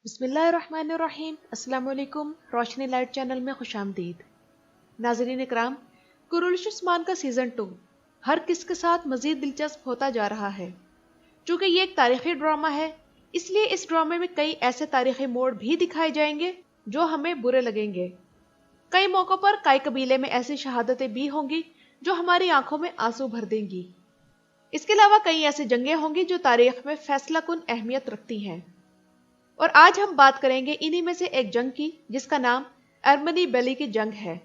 بسم اللہ الرحمن الرحیم۔ السلام علیکم، روشنی لائٹ چینل میں خوش آمدید۔ ناظرین اکرام، کرولش عثمان کا سیزن 2 ہر کس کے ساتھ مزید دلچسپ ہوتا جا رہا ہے۔ چونکہ یہ ایک تاریخی ڈرامہ ہے، اس لیے اس ڈرامے میں کئی ایسے تاریخی موڑ بھی دکھائے جائیں گے جو ہمیں برے لگیں گے۔ کئی موقعوں پر کئی قبیلے میں ایسی شہادتیں بھی ہوں گی جو ہماری آنکھوں میں آنسو بھر دیں گی۔ اس کے علاوہ کئی ایسی جنگیں ہوں گی جو تاریخ میں فیصلہ کن اہمیت رکھتی ہیں۔ اور آج ہم بات کریں گے انہی میں سے ایک جنگ کی جس کا نام ارمنی بیلی کی جنگ ہے،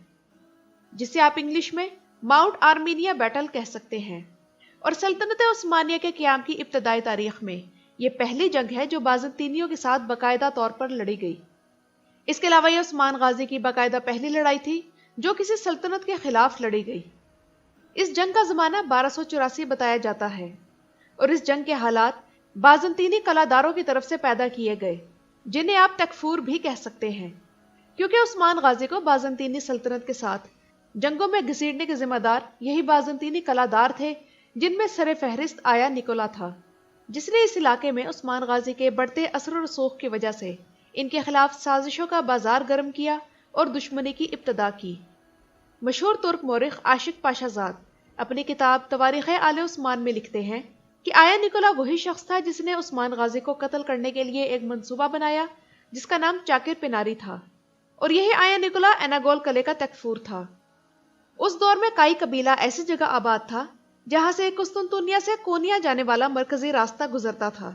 جسے آپ انگلش میں ماؤنٹ آرمینیا بیٹل کہہ سکتے ہیں۔ اور سلطنت عثمانیہ کے قیام کی ابتدائی تاریخ میں یہ پہلی جنگ ہے جو بازنطینیوں کے ساتھ باقاعدہ طور پر لڑی گئی۔ اس کے علاوہ یہ عثمان غازی کی باقاعدہ پہلی لڑائی تھی جو کسی سلطنت کے خلاف لڑی گئی۔ اس جنگ کا زمانہ 1284 بتایا جاتا ہے، اور اس جنگ کے حالات بازنطینی قلعہداروں کی طرف سے پیدا کیے گئے، جنہیں آپ تکفور بھی کہہ سکتے ہیں، کیونکہ عثمان غازی کو بازنطینی سلطنت کے ساتھ جنگوں میں گھسیٹنے کے ذمہ دار یہی بازنطینی قلعہدار تھے، جن میں سر فہرست آیا نکولا تھا، جس نے اس علاقے میں عثمان غازی کے بڑھتے اثر و رسوخ کی وجہ سے ان کے خلاف سازشوں کا بازار گرم کیا اور دشمنی کی ابتدا کی۔ مشہور ترک مورخ عاشق پاشا زاد اپنی کتاب تواریخ آل عثمان میں لکھتے ہیں کہ آیا نکولا وہی شخص تھا جس نے عثمان غازی کو قتل کرنے کے لیے ایک منصوبہ بنایا جس کا نام چاکر پناری تھا، اور یہی آیا نکولا ایناگول قلعے کا تکفور تھا۔ اس دور میں کائی قبیلہ ایسی جگہ آباد تھا جہاں سے قسطنطنیہ سے کونیا جانے والا مرکزی راستہ گزرتا تھا۔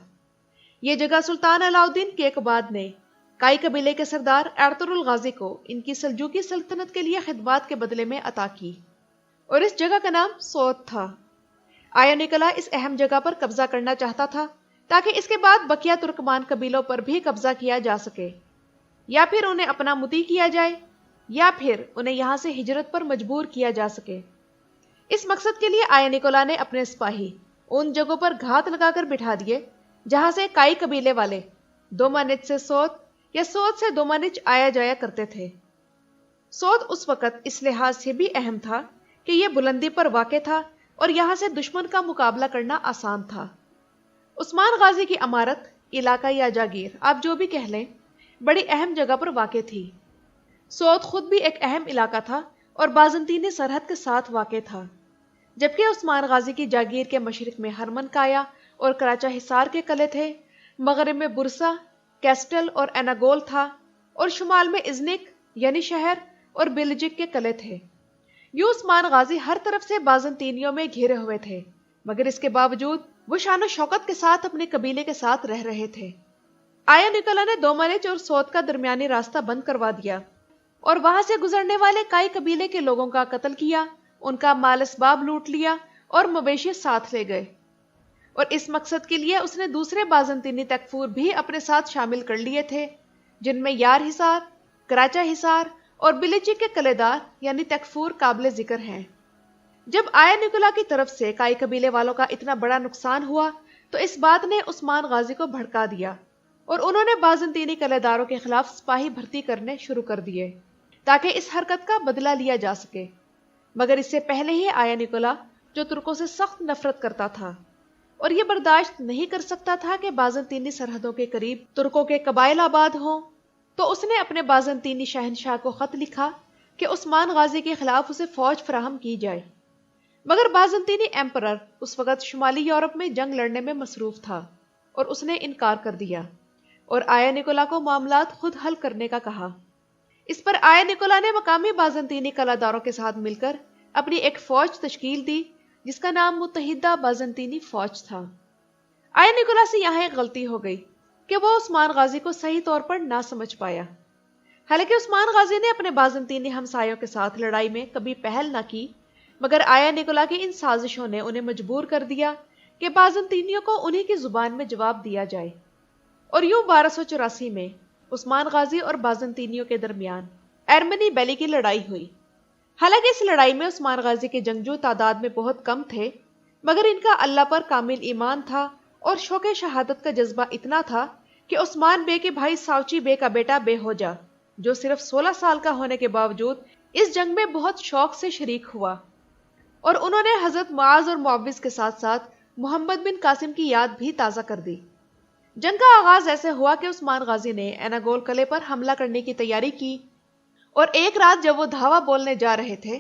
یہ جگہ سلطان علاؤدین کیقباد نے کائی قبیلے کے سردار ارطغرل غازی کو ان کی سلجوقی سلطنت کے لیے خدمات کے بدلے میں عطا کی، اور اس جگہ کا نام سوت تھا۔ آیا نکولا اس اہم جگہ پر قبضہ کرنا چاہتا تھا تاکہ اس کے بعد بقیہ ترکمان قبیلوں پر بھی قبضہ کیا جا سکے، یا پھر انہیں اپنا مطیع کیا جائے، یا پھر انہیں یہاں سے ہجرت پر مجبور کیا جا سکے۔ اس مقصد کے لیے آیا نکولا نے اپنے سپاہی ان جگہوں پر گھات لگا کر بٹھا دیے جہاں سے کائی قبیلے والے دومانچ سے سوت یا سوت سے دومانچ آیا جایا کرتے تھے۔ سوت اس وقت اس لحاظ سے بھی اہم تھا کہ یہ بلندی پر واقع تھا اور یہاں سے دشمن کا مقابلہ کرنا آسان تھا۔ عثمان غازی کی عمارت، علاقہ یا جاگیر آپ جو بھی کہہ لیں، بڑی اہم جگہ پر واقع تھی۔ سوت خود بھی ایک اہم علاقہ تھا اور بازنطینی سرحد کے ساتھ واقع تھا، جبکہ عثمان غازی کی جاگیر کے مشرق میں ہرمن کایا اور کراچا حصار کے قلعے تھے، مغرب میں برسا، کیسٹل اور ایناگول تھا، اور شمال میں ازنک یعنی شہر اور بلجک کے قلعے تھے۔ یوں عثمان غازی ہر طرف سے بازنطینیوں میں گھیرے ہوئے تھے، مگر اس کے باوجود وہ شان و شوکت کے ساتھ اپنے قبیلے کے ساتھ رہ رہے تھے۔ آیا نکولا نے دومانچ اور سوت کا درمیانی راستہ بند کروا دیا اور وہاں سے گزرنے والے کائی قبیلے کے لوگوں کا قتل کیا، ان کا مال اسباب لوٹ لیا اور مویشی ساتھ لے گئے۔ اور اس مقصد کے لیے اس نے دوسرے بازنطینی تکفور بھی اپنے ساتھ شامل کر لیے تھے، جن میں یار حصار، کراچا حصار اور بلجک کے قلعےدار یعنی تکفور قابل ذکر ہیں۔ جب آیا نکولا کی طرف سے کائی قبیلے والوں کا اتنا بڑا نقصان ہوا تو اس بات نے عثمان غازی کو بھڑکا دیا، اور انہوں نے بازنطینی قلعےداروں کے خلاف سپاہی بھرتی کرنے شروع کر دیے تاکہ اس حرکت کا بدلہ لیا جا سکے۔ مگر اس سے پہلے ہی آیا نکولا، جو ترکوں سے سخت نفرت کرتا تھا اور یہ برداشت نہیں کر سکتا تھا کہ بازنطینی سرحدوں کے قریب ترکوں کے قبائل آباد ہوں، تو اس نے اپنے بازنطینی شہنشاہ کو خط لکھا کہ عثمان غازی کے خلاف اسے فوج فراہم کی جائے۔ مگر بازنطینی ایمپرر اس وقت شمالی یورپ میں جنگ لڑنے میں مصروف تھا اور اس نے انکار کر دیا اور آیا نکولا کو معاملات خود حل کرنے کا کہا۔ اس پر آیا نکولا نے مقامی بازنطینی قلعہداروں کے ساتھ مل کر اپنی ایک فوج تشکیل دی جس کا نام متحدہ بازنطینی فوج تھا۔ آیا نکولا سے یہاں ایک غلطی ہو گئی کہ وہ عثمان غازی کو صحیح طور پر نہ سمجھ پایا۔ حالانکہ عثمان غازی نے اپنے بازنطینی ہمسایوں کے ساتھ لڑائی میں کبھی پہل نہ کی، مگر آیا نکولا کی ان سازشوں نے انہیں مجبور کر دیا کہ بازنطینیوں کو انہی کی زبان میں جواب دیا جائے، اور یوں 1284 میں عثمان غازی اور بازنطینیوں کے درمیان ارمنی بیلی کی لڑائی ہوئی۔ حالانکہ اس لڑائی میں عثمان غازی کے جنگجو تعداد میں بہت کم تھے، مگر ان کا اللہ پر کامل ایمان تھا اور شوق شہادت کا جذبہ اتنا تھا کہ عثمان بے کے بھائی ساوچی بے کا بیٹا بے ہوجا، جو صرف 16 سال کا ہونے کے باوجود اس جنگ میں بہت شوق سے شریک ہوا، اور انہوں نے حضرت معاذ اور معوذ کے ساتھ ساتھ محمد بن قاسم کی یاد بھی تازہ کر دی۔ جنگ کا آغاز ایسے ہوا کہ عثمان غازی نے ایناگول قلعے پر حملہ کرنے کی تیاری کی، اور ایک رات جب وہ دھاوا بولنے جا رہے تھے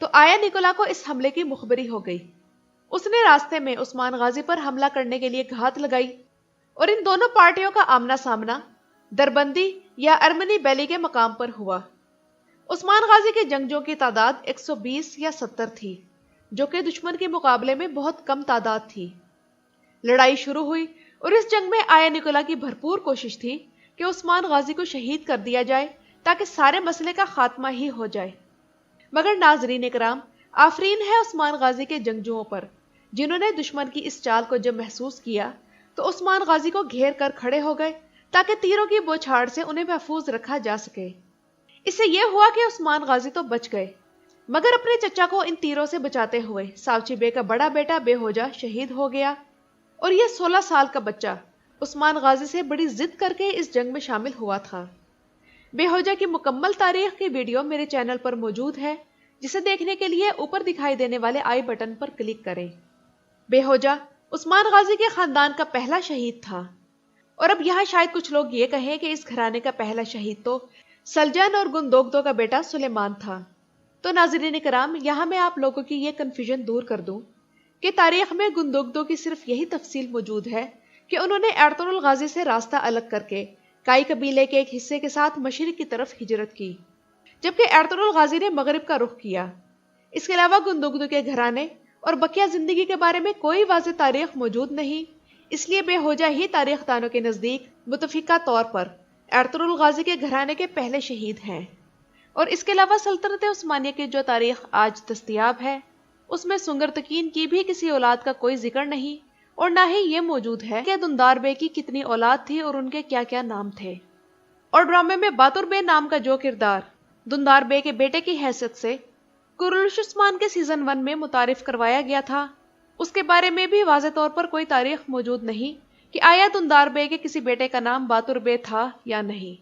تو آیا نکولا کو اس حملے کی مخبری ہو گئی۔ اس نے راستے میں عثمان غازی پر حملہ کرنے کے لیے گھات لگائی اور ان دونوں پارٹیوں کا آمنا سامنا دربندی یا ارمنی بیلی کے مقام پر ہوا۔ عثمان غازی کے جنگجوؤں کی تعداد 120 یا 70 تھی، جو کہ دشمن کے مقابلے میں بہت کم تعداد تھی۔ لڑائی شروع ہوئی اور اس جنگ میں آیا نکولا کی بھرپور کوشش تھی کہ عثمان غازی کو شہید کر دیا جائے تاکہ سارے مسئلے کا خاتمہ ہی ہو جائے۔ مگر ناظرین اکرام، آفرین ہے عثمان غازی کے جنگجوؤں پر، جنہوں نے دشمن کی اس چال کو جب محسوس کیا تو عثمان غازی کو گھیر کر کھڑے ہو گئے تاکہ تیروں کی بوچھاڑ سے انہیں محفوظ رکھا جا سکے۔ اس سے یہ ہوا کہ عثمان غازی تو بچ گئے، مگر اپنے چچا کو ان تیروں سے بچاتے ہوئے ساوچی بے کا بڑا بیٹا بے ہوجا شہید ہو گیا، اور یہ 16 سال کا بچہ عثمان غازی سے بڑی ضد کر کے اس جنگ میں شامل ہوا تھا۔ بے ہوجا کی مکمل تاریخ کی ویڈیو میرے چینل پر موجود ہے، جسے دیکھنے کے لیے اوپر دکھائی دینے والے آئی بٹن پر کلک کریں۔ بے ہوجا عثمان غازی کے خاندان کا پہلا شہید تھا، اور اب یہاں شاید کچھ لوگ یہ کہیں کہ اس گھرانے کا پہلا شہید تو سلجن اور گندوگدو کا بیٹا سلیمان تھا۔ تو ناظرین کرام، یہاں میں آپ لوگوں کی یہ کنفیوژن دور کر دوں کہ تاریخ میں گندوگدو کی صرف یہی تفصیل موجود ہے کہ انہوں نے ارطغرل غازی سے راستہ الگ کر کے کائی قبیلے کے ایک حصے کے ساتھ مشرق کی طرف ہجرت کی، جبکہ ارطغرل غازی نے مغرب کا رخ کیا۔ اس کے علاوہ گندوگدو کے گھرانے اور بقیہ زندگی کے بارے میں کوئی واضح تاریخ موجود نہیں، اس لیے بے ہوجا ہی تاریخ دانوں کے نزدیک متفقہ طور پر ارطغرل غازی کے گھرانے کے پہلے شہید ہیں۔ اور اس کے علاوہ سلطنت عثمانیہ کی جو تاریخ آج دستیاب ہے، اس میں سنگرتکین کی بھی کسی اولاد کا کوئی ذکر نہیں، اور نہ ہی یہ موجود ہے کہ دندار بے کی کتنی اولاد تھی اور ان کے کیا کیا نام تھے۔ اور ڈرامے میں باتور بے نام کا جو کردار دندار بے کے بیٹے کی حیثیت سے قرولش عثمان کے سیزن 1 میں متعارف کروایا گیا تھا، اس کے بارے میں بھی واضح طور پر کوئی تاریخ موجود نہیں کہ آیا دندار بے کے کسی بیٹے کا نام باتور بے تھا یا نہیں۔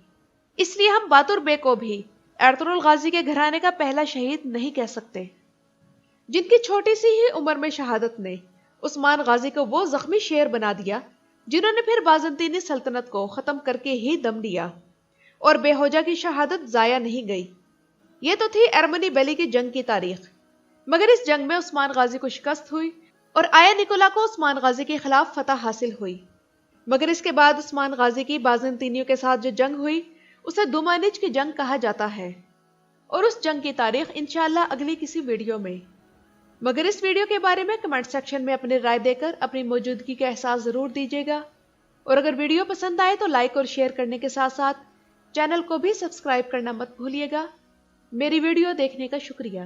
اس لیے ہم باتور بے کو بھی ارطغرل غازی کے گھرانے کا پہلا شہید نہیں کہہ سکتے، جن کی چھوٹی سی ہی عمر میں شہادت نے عثمان غازی کو وہ زخمی شیر بنا دیا جنہوں نے پھر بازنطینی سلطنت کو ختم کر کے ہی دم لیا۔ اور بے ہوجا کی شہادت ضائع نہیں گئی۔ یہ تو تھی ارمنی بیلی کی جنگ کی تاریخ، مگر اس جنگ میں عثمان غازی کو شکست ہوئی اور آیا نکولا کو عثمان غازی کے خلاف فتح حاصل ہوئی۔ مگر اس کے بعد عثمان غازی کی بازنطینیوں کے ساتھ جو جنگ ہوئی اسے دومانچ کی جنگ کہا جاتا ہے، اور اس جنگ کی تاریخ انشاءاللہ اگلی کسی ویڈیو میں۔ مگر اس ویڈیو کے بارے میں کمنٹ سیکشن میں اپنی رائے دے کر اپنی موجودگی کا احساس ضرور دیجیے گا، اور اگر ویڈیو پسند آئے تو لائک اور شیئر کرنے کے ساتھ ساتھ چینل کو بھی سبسکرائب کرنا مت بھولیے گا۔ میری ویڈیو دیکھنے کا شکریہ۔